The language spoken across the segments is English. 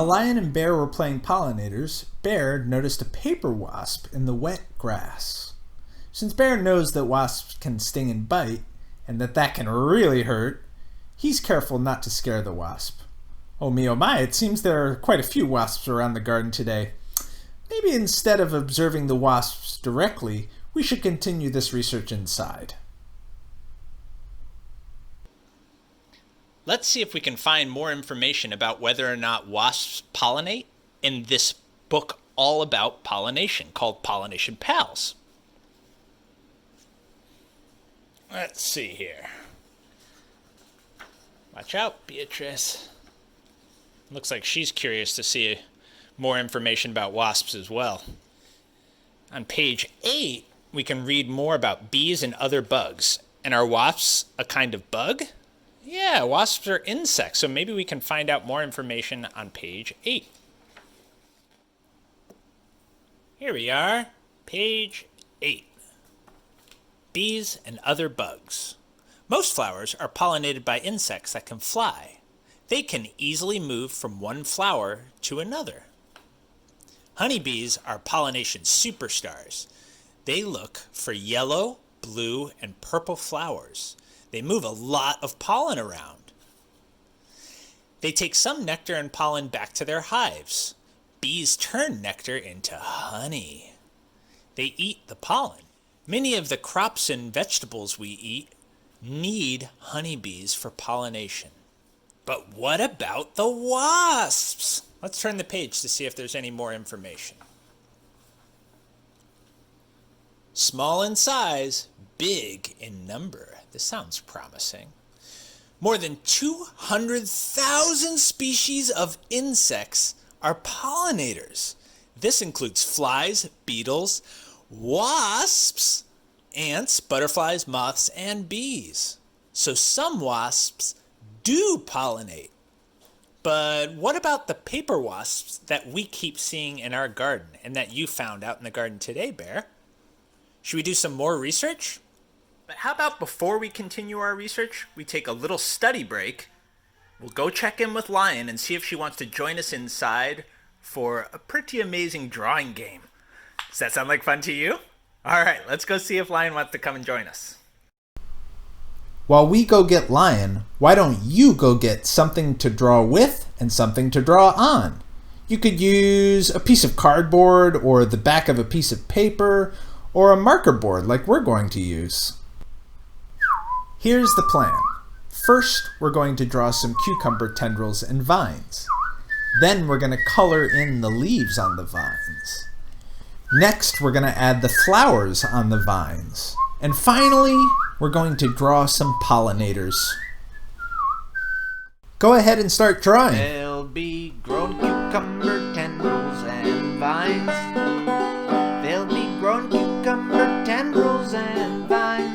While Lion and Bear were playing pollinators, Bear noticed a paper wasp in the wet grass. Since Bear knows that wasps can sting and bite, and that can really hurt, he's careful not to scare the wasp. Oh my, it seems there are quite a few wasps around the garden today. Maybe instead of observing the wasps directly, we should continue this research inside. Let's see if we can find more information about whether or not wasps pollinate in this book all about pollination called Pollination Pals. Let's see here. Watch out, Beatrice. Looks like she's curious to see more information about wasps as well. On page 8, we can read more about bees and other bugs. And are wasps a kind of bug? Yeah, wasps are insects, so maybe we can find out more information on page 8. Here we are, page 8. Bees and other bugs. Most flowers are pollinated by insects that can fly. They can easily move from one flower to another. Honeybees are pollination superstars. They look for yellow, blue, and purple flowers. They move a lot of pollen around. They take some nectar and pollen back to their hives. Bees turn nectar into honey. They eat the pollen. Many of the crops and vegetables we eat need honeybees for pollination. But what about the wasps? Let's turn the page to see if there's any more information. Small in size, big in number. This sounds promising. More than 200,000 species of insects are pollinators. This includes flies, beetles, wasps, ants, butterflies, moths, and bees. So some wasps do pollinate. But what about the paper wasps that we keep seeing in our garden and that you found out in the garden today, Bear? Should we do some more research? But how about before we continue our research, we take a little study break. We'll go check in with Lion and see if she wants to join us inside for a pretty amazing drawing game. Does that sound like fun to you? All right, let's go see if Lion wants to come and join us. While we go get Lion, why don't you go get something to draw with and something to draw on? You could use a piece of cardboard or the back of a piece of paper or a marker board like we're going to use. Here's the plan. First, we're going to draw some cucumber tendrils and vines. Then we're going to color in the leaves on the vines. Next, we're going to add the flowers on the vines. And finally, we're going to draw some pollinators. Go ahead and start drawing. There'll be grown cucumber tendrils and vines. There'll be grown cucumber tendrils and vines.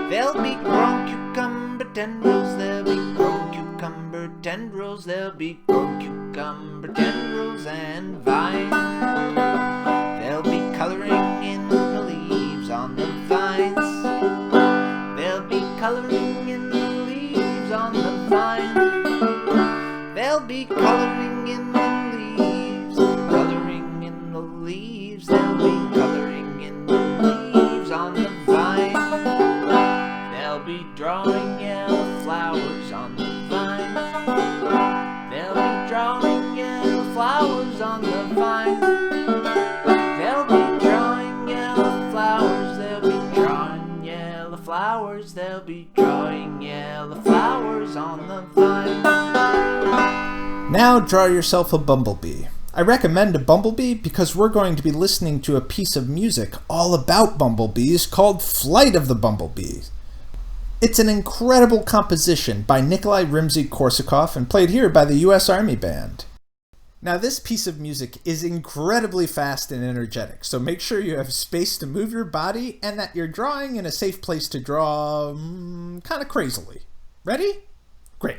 There'll be grown cucumber tendrils. There'll be grown cucumber tendrils. There'll be grown cucumber tendrils and vines. There'll be coloring in the leaves on the vines. There'll be coloring in the leaves on the vines. There'll be coloring in the leaves. Coloring in the leaves. There'll be coloring in the leaves on the vine. They'll be drawing yellow flowers on the vine. They'll be drawing yellow flowers on the vine. They'll be drawing yellow flowers. They'll be drawing yellow flowers. They'll be drawing yellow flowers on the vine. Now draw yourself a bumblebee. I recommend a bumblebee because we're going to be listening to a piece of music all about bumblebees called Flight of the Bumblebee. It's an incredible composition by Nikolai Rimsky-Korsakov and played here by the U.S. Army Band. Now this piece of music is incredibly fast and energetic, so make sure you have space to move your body and that you're drawing in a safe place to draw kind of crazily. Ready? Great.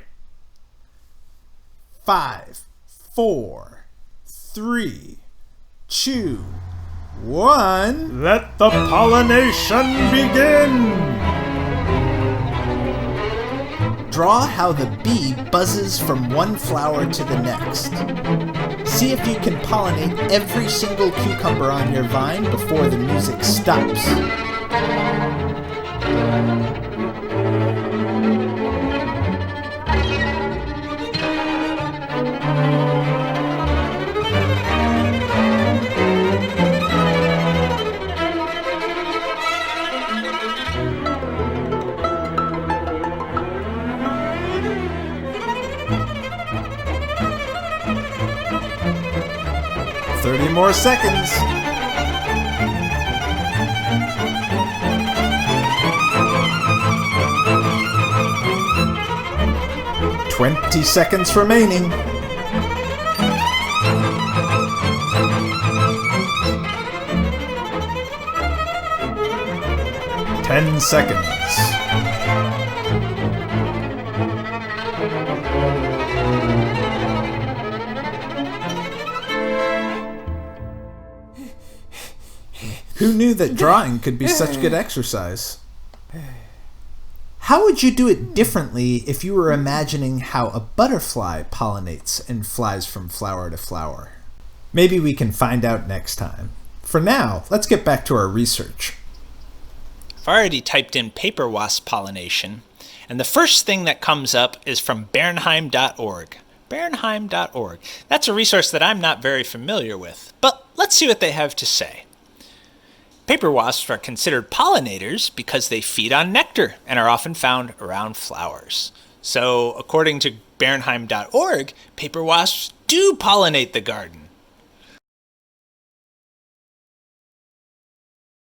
5, 4, 3, 2, 1. Let the pollination begin! draw how the bee buzzes from one flower to the next. See if you can pollinate every single cucumber on your vine before the music stops. More seconds. 20 seconds remaining. 10 seconds. Who knew that drawing could be such good exercise? How would you do it differently if you were imagining how a butterfly pollinates and flies from flower to flower? Maybe we can find out next time. For now, let's get back to our research. I've already typed in paper wasp pollination, and the first thing that comes up is from Bernheim.org. Bernheim.org. That's a resource that I'm not very familiar with, but let's see what they have to say. Paper wasps are considered pollinators because they feed on nectar and are often found around flowers. So, according to Bernheim.org, paper wasps do pollinate the garden.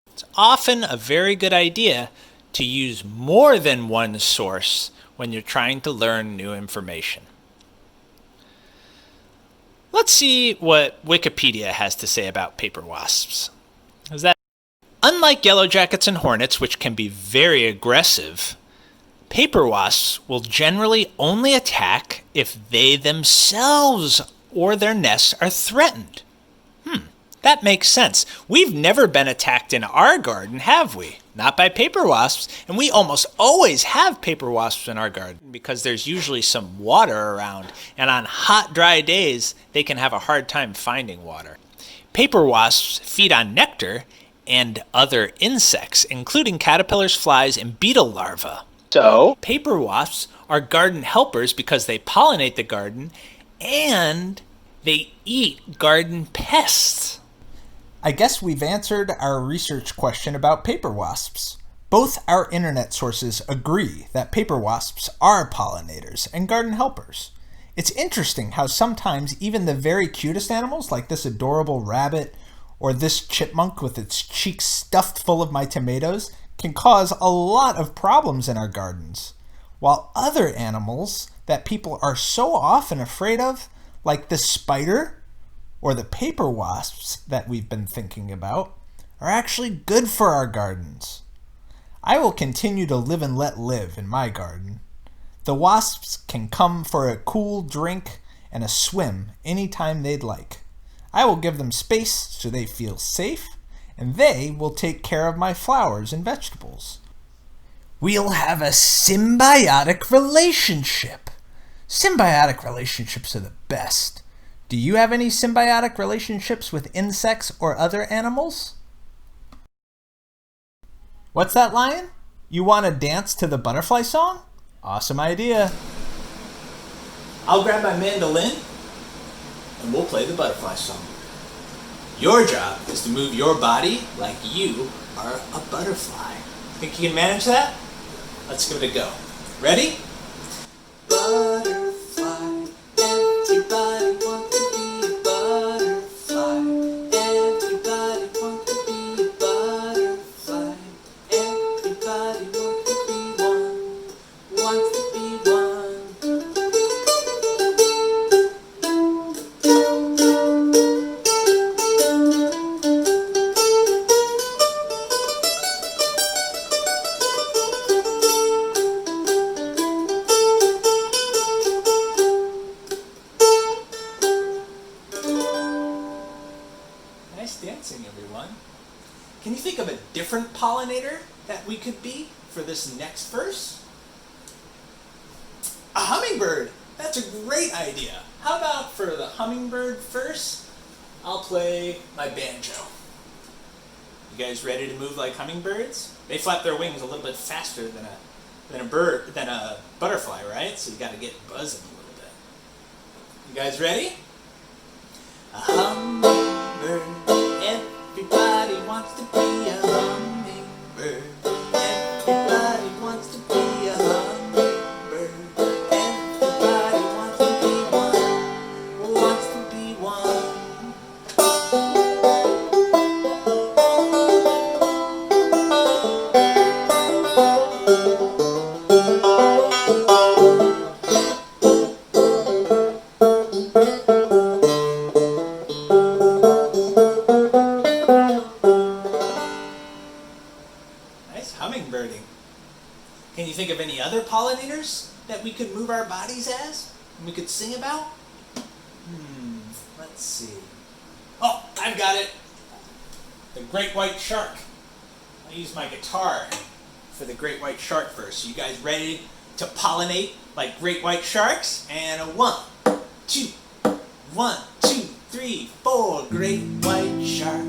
It's often a very good idea to use more than one source when you're trying to learn new information. Let's see what Wikipedia has to say about paper wasps. Unlike yellow jackets and hornets, which can be very aggressive, paper wasps will generally only attack if they themselves or their nests are threatened. That makes sense. We've never been attacked in our garden, have we? Not by paper wasps, and we almost always have paper wasps in our garden because there's usually some water around, and on hot, dry days, they can have a hard time finding water. Paper wasps feed on nectar and other insects, including caterpillars, flies, and beetle larvae. So, paper wasps are garden helpers because they pollinate the garden and they eat garden pests. I guess we've answered our research question about paper wasps. Both our internet sources agree that paper wasps are pollinators and garden helpers. It's interesting how sometimes even the very cutest animals, like this adorable rabbit or this chipmunk with its cheeks stuffed full of my tomatoes, can cause a lot of problems in our gardens. While other animals that people are so often afraid of, like the spider or the paper wasps that we've been thinking about, are actually good for our gardens. I will continue to live and let live in my garden. The wasps can come for a cool drink and a swim anytime they'd like. I will give them space so they feel safe, and they will take care of my flowers and vegetables. We'll have a symbiotic relationship. Symbiotic relationships are the best. Do you have any symbiotic relationships with insects or other animals? What's that, Lion? You want to dance to the butterfly song? Awesome idea. I'll grab my mandolin and we'll play the butterfly song. Your job is to move your body like you are a butterfly. Think you can manage that? Let's give it a go. Ready? Butterfly, everybody wants to be a butterfly. Everybody wants to be a butterfly. Everybody wants to be one. Wants to be one. Dancing, everyone. Can you think of a different pollinator that we could be for this next verse? A hummingbird! That's a great idea. How about for the hummingbird first, I'll play my banjo. You guys ready to move like hummingbirds? They flap their wings a little bit faster than a butterfly, right? So you got to get buzzing a little bit. You guys ready? A hummingbird, everybody wants to be a hummingbird. Everybody wants to be a hummingbird. Everybody wants to be one, wants to be one. Nice hummingbirding. Can you think of any other pollinators that we could move our bodies as? And we could sing about? Let's see. Oh, I've got it. The great white shark. I'll use my guitar for the great white shark first. You guys ready to pollinate like great white sharks? And a 1, 2, 1, 2, 3, 4. Great white shark.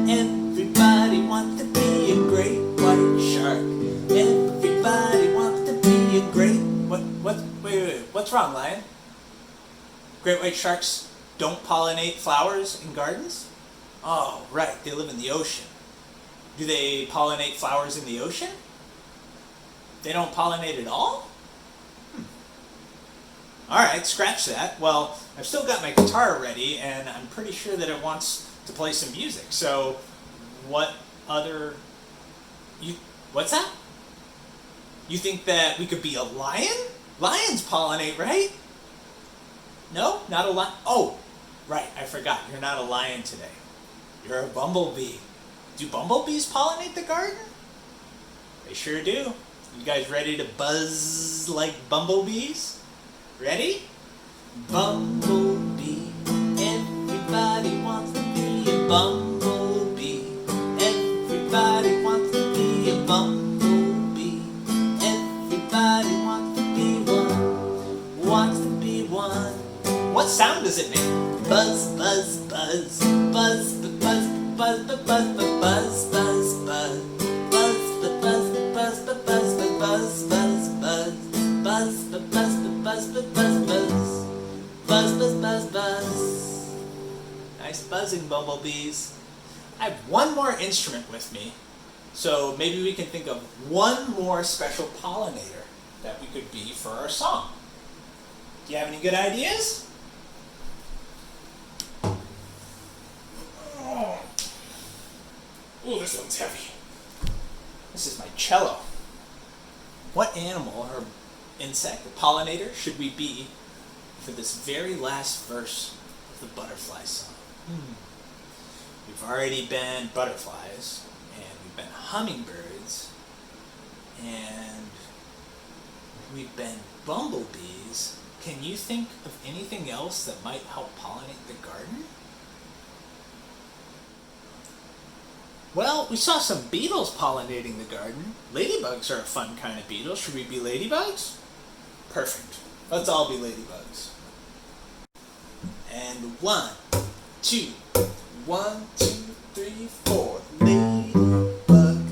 Everybody wants to be a great white shark. Everybody wants to be a great... Wait. What's wrong, Lion? Great white sharks don't pollinate flowers in gardens? Oh, right. They live in the ocean. Do they pollinate flowers in the ocean? They don't pollinate at all? Alright, scratch that. Well, I've still got my guitar ready, and I'm pretty sure that it wants to play some music. So, what other... What's that? You think that we could be a lion? Lions pollinate, right? No? Not a lion? Oh, right, I forgot. You're not a lion today. You're a bumblebee. Do bumblebees pollinate the garden? They sure do. You guys ready to buzz like bumblebees? Ready? Bumblebee. Everybody wants to be a bumblebee. Everybody wants to be a bumblebee. Everybody wants to be one. Wants to be one. What sound does it make? Buzz, buzz, buzz. Buzz, buzz, buzz, buzz, buzz, buzz, buzz, buzz. Buzz, buzz, buzz, buzz, buzz, buzz, buzz, buzz. Buzz, buzz, buzz, buzz, buzz, buzz. Buzz, buzz, buzz, buzz. Nice buzzing, bumblebees. I have one more instrument with me, so maybe we can think of one more special pollinator that we could be for our song. Do you have any good ideas? Oh, this one's heavy. This is my cello. What animal or insect or pollinator should we be for this very last verse of the butterfly song? We've already been butterflies, and we've been hummingbirds, and we've been bumblebees. Can you think of anything else that might help pollinate the garden? Well, we saw some beetles pollinating the garden. Ladybugs are a fun kind of beetle. Should we be ladybugs? Perfect. Let's all be ladybugs. And 1, 2, 1, 2, 3, 4. Ladybug.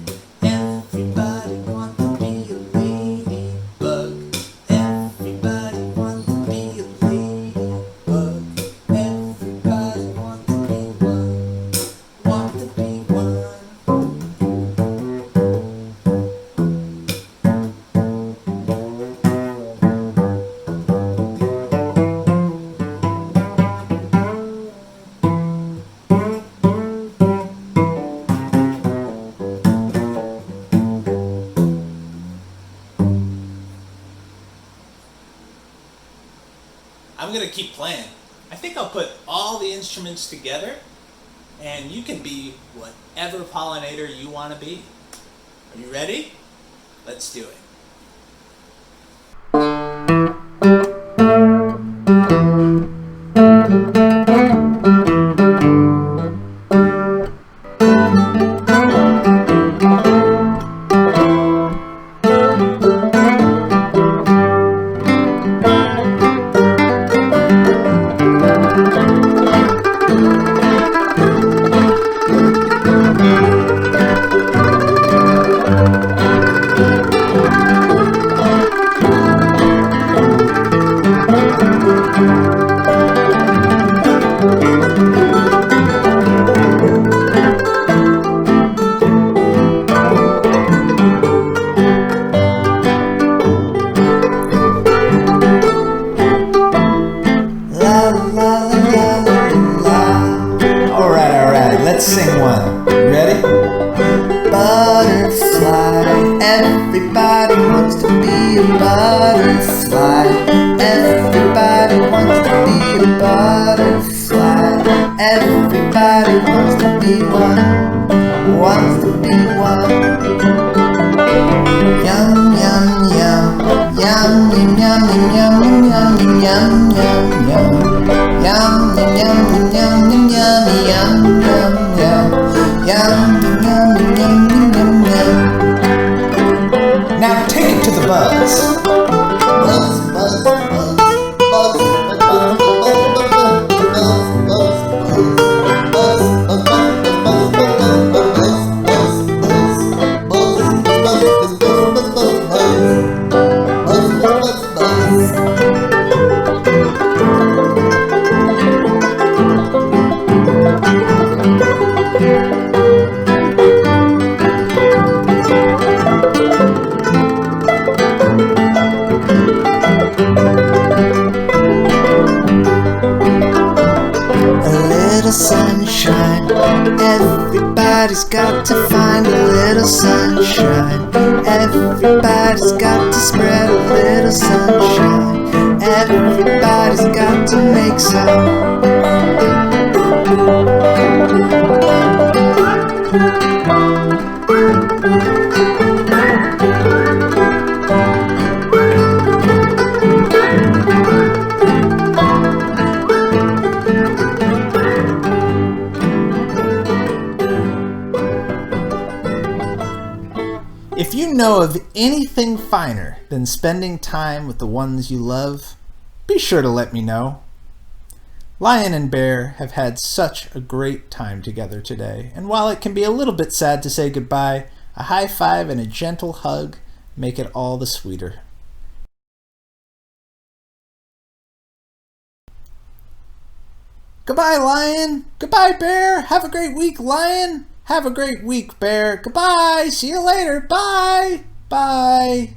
Everybody wants to be a ladybug. Everybody wants to be a ladybug. Everybody wants to be one. Want to be one. I'm going to keep playing. I think I'll put all the instruments together, and you can be whatever pollinator you want to be. Are you ready? Let's do it. Let's sing one. Ready? Butterfly, everybody wants to be a butterfly. Everybody wants to be a butterfly. Everybody wants to be one. Wants to be one. Yum yum yum, yum yum yum yum yum yum yum yum, yum yum yum yum yum yum yum yum, yum yum yum yum yum. Now take it to the buzz. Buzz buzz buzz, buzz buzz sunshine, everybody's got to find a little sunshine. Everybody's got to spread a little sunshine. Everybody's got to make some. If you know of anything finer than spending time with the ones you love, be sure to let me know. Lion and Bear have had such a great time together today, and while it can be a little bit sad to say goodbye, a high five and a gentle hug make it all the sweeter. Goodbye, Lion. Goodbye, Bear. Have a great week, Lion. Have a great week, Bear. Goodbye. See you later. Bye. Bye.